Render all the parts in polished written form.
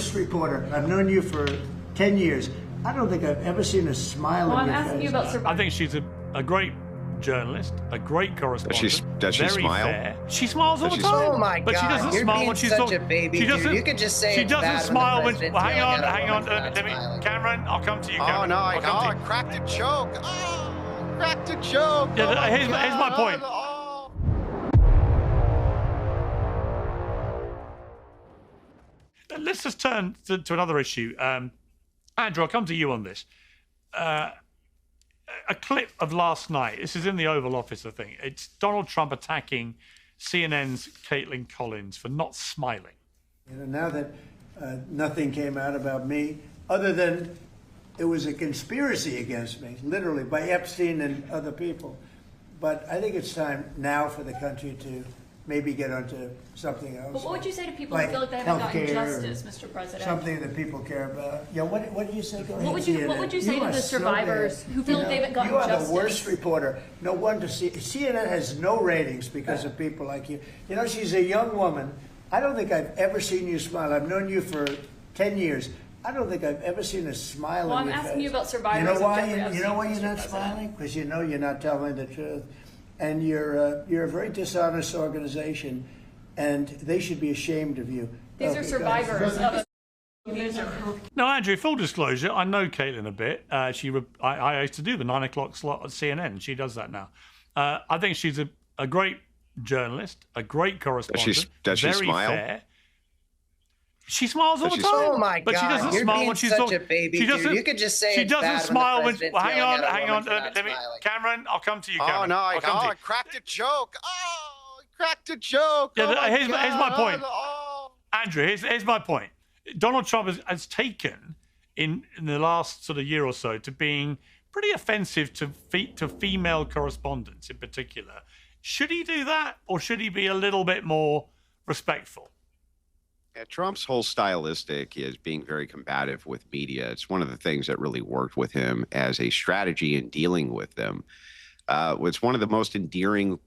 worst reporter. I've known you for 10 years. I don't think I've ever seen a smile on your face. I'm asking you about survivors. I think she's a great journalist, a great correspondent. Does she very smile? Fair. She smiles all the time. Oh my but God! She doesn't You're smile being when she's such talking. a baby, She doesn't. dude. You could just say she it's doesn't bad smile when when. the Well, hang on, president's Let me, smiling. Cameron, I'll come to you. Cameron. Oh no! I'll come to you. Cracked a joke. Oh, cracked a joke. Yeah, oh here's my point. Oh. Let's just turn to another issue. Andrew, I'll come to you on this. A clip of last night. This is in the Oval Office, I think. It's Donald Trump attacking CNN's Caitlin Collins for not smiling. You know, now that nothing came out about me, other than it was a conspiracy against me, literally, by Epstein and other people. But I think it's time now for the country to maybe get onto something else. But what would you say to people like who feel like they haven't gotten healthcare justice, Mr. President? Something that people care about. Yeah, what did you say? Go ahead, What would you say CNN. to are the so survivors bad. who feel like they haven't gotten You are justice? the worst reporter. No wonder CNN has no ratings because of people like you. You know, she's a young woman. I don't think I've ever seen you smile. I've known you for 10 years. I don't think I've ever seen a smile on your face. I'm asking you about survivors. You know why? of Jeffrey You know why Epstein, you're not Mr. President. smiling? Because you know you're not telling the truth, and you're a very dishonest organization, and they should be ashamed of you. These are survivors of a No, Andrew, full disclosure, I know Caitlin a bit. I used to do the 9 o'clock slot at CNN. She does that now. I think she's a great journalist, a great correspondent. Does she very smile? fair. She smiles all the time. Oh my but God! she doesn't You're smile being when she's such talking. a baby, she dude. doesn't, You could just say she it's doesn't bad smile when the well, hang president's on, yelling at a woman for let not me, smiling. Cameron, I'll come to you, Oh Cameron. no! I'll come to you. Cracked a joke. Oh, cracked a joke. Yeah, oh my here's my God. point. Oh. Andrew, here's my point. Donald Trump has taken in the last sort of year or so to being pretty offensive to female correspondents in particular. Should he do that, or should he be a little bit more respectful? Yeah, Trump's whole stylistic is being very combative with media. It's one of the things that really worked with him as a strategy in dealing with them. It's one of the most endearing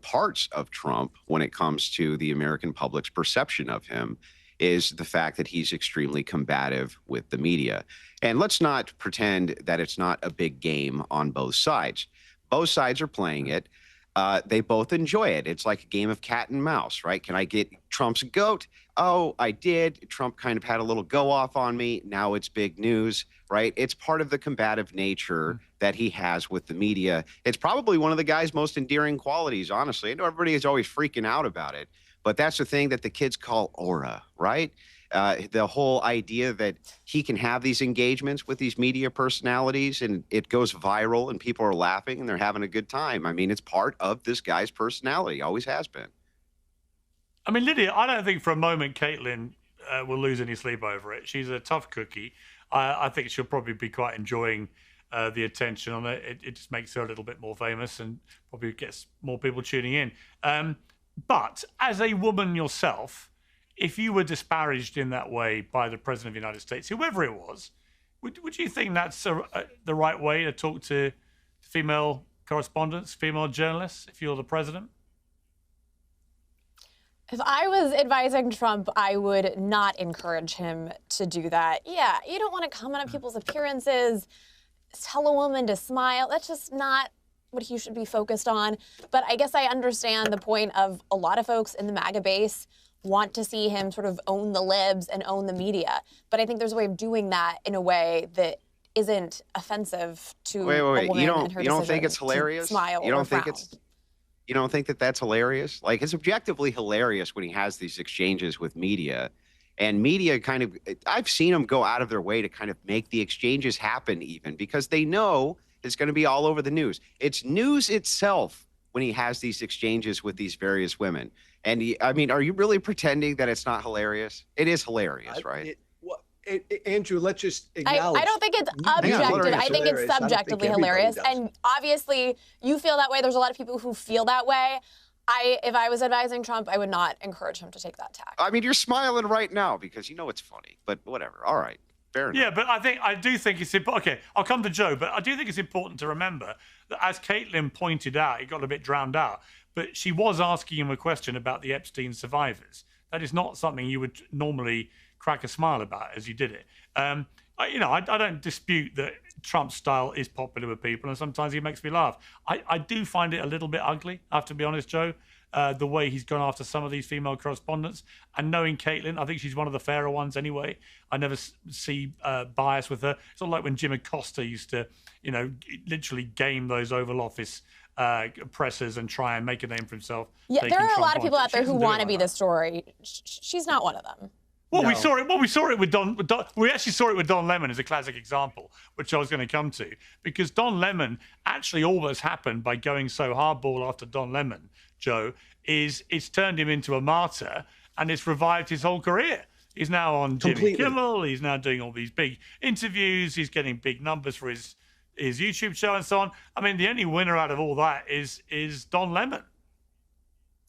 parts of Trump when it comes to the American public's perception of him is the fact that he's extremely combative with the media. And let's not pretend that it's not a big game on both sides. Both sides are playing it. They both enjoy it. It's like a game of cat and mouse, right? Can I get Trump's goat? Oh, I did. Trump kind of had a little go off on me. Now it's big news, right? It's part of the combative nature that he has with the media. It's probably one of the guy's most endearing qualities, honestly. I know everybody is always freaking out about it, but that's the thing that the kids call aura, right? The whole idea that he can have these engagements with these media personalities and it goes viral and people are laughing and they're having a good time. I mean, it's part of this guy's personality, always has been. I mean, Lydia, I don't think for a moment Caitlin will lose any sleep over it. She's a tough cookie. I think she'll probably be quite enjoying the attention on it. It just makes her a little bit more famous and probably gets more people tuning in. But as a woman yourself, if you were disparaged in that way by the President of the United States, whoever it was, would you think that's the right way to talk to female correspondents, female journalists, if you're the president? If I was advising Trump, I would not encourage him to do that. Yeah, you don't want to comment on people's appearances, tell a woman to smile. That's just not what he should be focused on. But I guess I understand the point of a lot of folks in the MAGA base want to see him sort of own the libs and own the media. But I think there's a way of doing that in a way that isn't offensive to a woman and her you don't think decision it's hilarious? to smile You or don't think frown. you don't think that that's hilarious? Like, it's objectively hilarious when he has these exchanges with media. And media kind of, I've seen them go out of their way to kind of make the exchanges happen even because they know it's going to be all over the news. It's news itself when he has these exchanges with these various women. And I mean, are you really pretending that it's not hilarious? It is hilarious, right? Andrew, let's just acknowledge. I don't think it's objective. I think it's subjectively hilarious. Does. And obviously, you feel that way. There's a lot of people who feel that way. If I was advising Trump, I would not encourage him to take that tack. I mean, you're smiling right now because you know it's funny, but whatever. All right. Fair enough. Yeah, but I do think it's important. Okay, I'll come to Joe, but I do think it's important to remember that as Caitlin pointed out, it got a bit drowned out, but she was asking him a question about the Epstein survivors. That is not something you would normally crack a smile about it as you did it. I don't dispute that Trump's style is popular with people, and sometimes he makes me laugh. I do find it a little bit ugly, I have to be honest, Joe, the way he's gone after some of these female correspondents. And knowing Caitlin, I think she's one of the fairer ones anyway. I never see bias with her. It's not like when Jim Acosta used to, literally game those Oval Office pressers and try and make a name for himself. Yeah, there are a lot of people out there who want to be the the story. She's not one of them. Well, No. we saw it with Don. We actually saw it with Don Lemon as a classic example, which I was going to come to, because Don Lemon actually almost happened by going so hardball after Don Lemon. Joe, it's turned him into a martyr, and it's revived his whole career. He's now on Jimmy Completely. Kimmel. He's now doing all these big interviews. He's getting big numbers for his YouTube show and so on. I mean, the only winner out of all that is Don Lemon.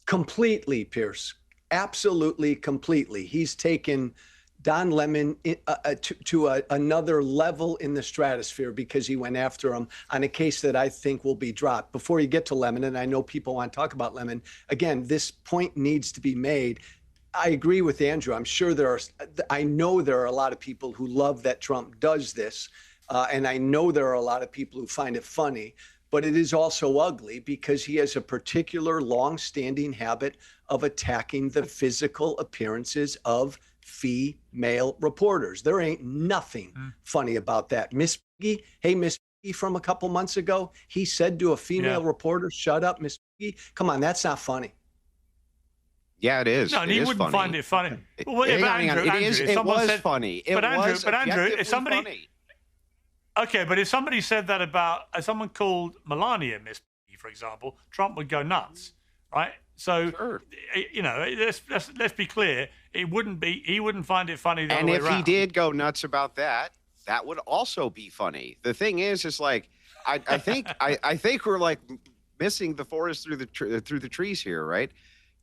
Completely, Pierce. Absolutely, completely. He's taken Don Lemon to another level in the stratosphere because he went after him on a case that I think will be dropped. Before you get to Lemon, and I know people want to talk about Lemon, again, this point needs to be made. I agree with Andrew. I know there are a lot of people who love that Trump does this, and I know there are a lot of people who find it funny. But it is also ugly because he has a particular long-standing habit of attacking the physical appearances of female reporters. There ain't nothing funny about that. Miss Piggy, hey, Miss Piggy from a couple months ago, he said to a female reporter, "Shut up, Miss Piggy." Come on, that's not funny. Yeah, it is. No, and It he is wouldn't funny. find it funny. Well, Hang but on, hang on. Andrew, It someone was said- funny. It but Andrew, was if objectively somebody, funny. okay, but if somebody said that about someone called Melania Miss Piggy, for example, Trump would go nuts, right? So, Sure. let's be clear. He wouldn't find it funny the And other way if around. he did go nuts about that, that would also be funny. The thing is like, I think I think we're like missing the forest through the trees here, right?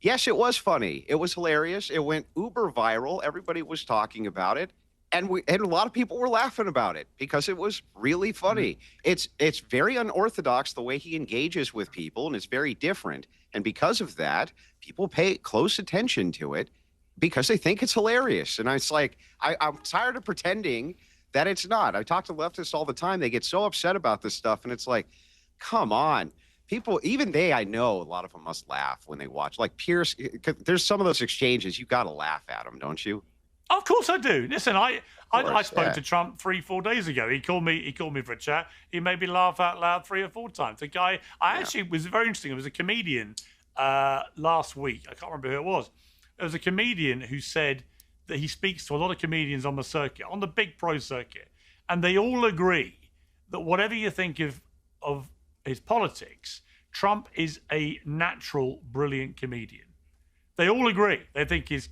Yes, it was funny. It was hilarious. It went uber viral. Everybody was talking about it, and a lot of people were laughing about it because it was really funny. It's very unorthodox the way he engages with people, and it's very different. And because of that, people pay close attention to it because they think it's hilarious. And it's like, I'm tired of pretending that it's not. I talk to leftists all the time. They get so upset about this stuff. And it's like, come on. People, even I know a lot of them must laugh when they watch. Like Pierce, there's some of those exchanges, you got to laugh at them, don't you? Of course I do. Listen, I spoke yeah. to Trump 3-4 days ago. He called me for a chat. He made me laugh out loud 3 or 4 times. The guy, actually was very interesting. It was a comedian last week. I can't remember who it was. It was a comedian who said that he speaks to a lot of comedians on the circuit, on the big pro circuit, and they all agree that whatever you think of his politics, Trump is a natural, brilliant comedian. They all agree. They think his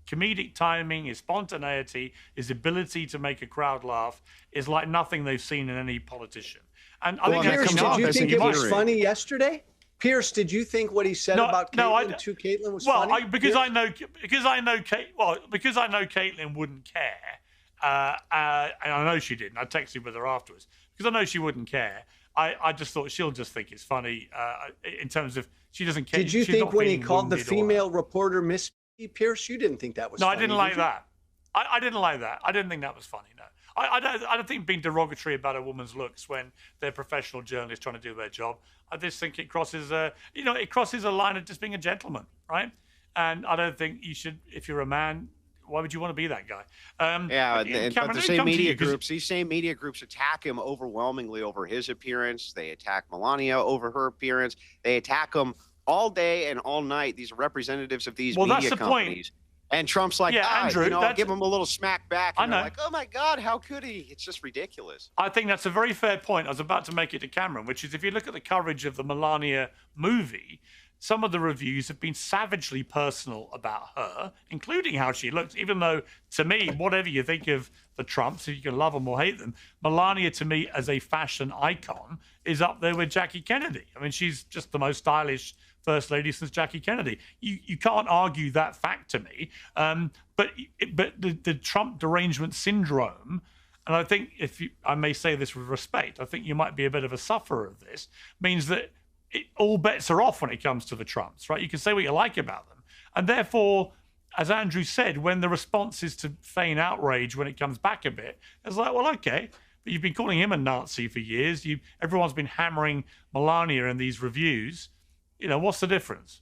comedic timing, his spontaneity, his ability to make a crowd laugh is like nothing they've seen in any politician. And I think that Pierce, that's comes off did you as think it was endearing. funny yesterday? Pierce, did you think what he said about Caitlyn to Caitlyn was funny? because Pierce? I know Caitlyn wouldn't care, and I know she didn't. I texted with her afterwards because I know she wouldn't care. I just thought she'll just think it's funny in terms of she doesn't care. Did you she's think not when he being called the wounded or- female reporter Miss Pierce, you didn't think that was No, funny? I didn't did like you? that. I didn't like that. I didn't think that was funny. No, I don't think being derogatory about a woman's looks when they're professional journalists trying to do their job. I just think it crosses a line of just being a gentleman, right? And I don't think you should, if you're a man, why would you want to be that guy? But Cameron, the let me same come to media you, 'cause- groups, these same media groups attack him overwhelmingly over his appearance. They attack Melania over her appearance. They attack him all day and all night. These representatives of these Well, that's media the point. companies. And Trump's like, Andrew, I'll give him a little smack back. And I they're know. like, oh my God, how could he? It's just ridiculous. I think that's a very fair point. I was about to make it to Cameron, which is if you look at the coverage of the Melania movie, some of the reviews have been savagely personal about her, including how she looks, even though, to me, whatever you think of the Trumps, if you can love them or hate them, Melania, to me, as a fashion icon, is up there with Jackie Kennedy. I mean, she's just the most stylish first lady since Jackie Kennedy. You can't argue that fact to me. But the Trump derangement syndrome, and I think I may say this with respect, I think you might be a bit of a sufferer of this, means that all bets are off when it comes to the Trumps, right? You can say what you like about them. And therefore, as Andrew said, when the response is to feign outrage when it comes back a bit, it's like, well, okay, but you've been calling him a Nazi for years. Everyone's been hammering Melania in these reviews. You know, what's the difference?